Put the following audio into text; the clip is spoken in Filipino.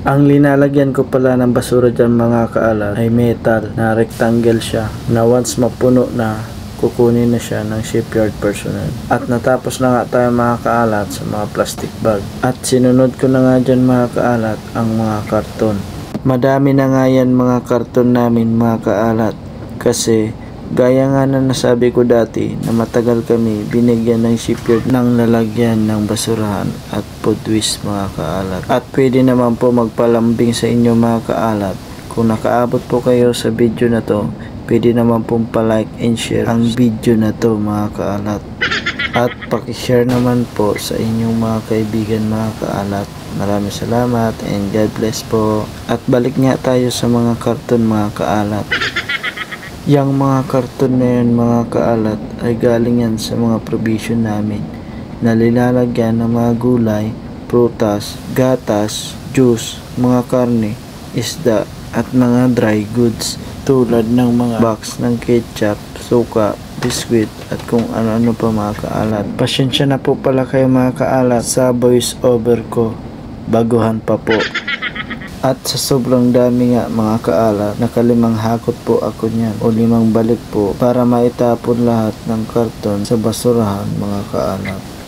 Ang linalagyan ko pala ng basura dyan mga kaalat ay metal na rectangle siya na once mapuno na kukunin na siya ng shipyard personnel. At natapos na nga tayo mga kaalat sa mga plastic bag. At sinunod ko na nga dyan mga kaalat ang mga karton. Madami na nga yan mga karton namin mga kaalat. Kasi gaya nga na nasabi ko dati na matagal kami binigyan ng shipyard ng lalagyan ng basurahan at food waste mga kaalat. At pwede naman po magpalambing sa inyo mga kaalat. Kung nakaabot po kayo sa video na to, pwede naman pong pa-like and share ang video na to mga kaalat. At pakishare naman po sa inyong mga kaibigan mga kaalat. Maraming salamat and God bless po. At balik nga tayo sa mga karton mga kaalat. Yang mga karton na yan mga kaalat ay galing yan sa mga provision namin na nilalagyan ng mga gulay, prutas, gatas, juice, mga karne, isda at mga dry goods tulad ng mga box ng ketchup, suka, biskwit at kung ano-ano pa mga kaalat. Pasensya na po pala kayo mga kaalat sa voice over ko, baguhan pa po. At sa sobrang dami nga mga kaalat, nakalimang hakot po ako niyan o 5 balik po para maitapon lahat ng karton sa basurahan mga kaalat.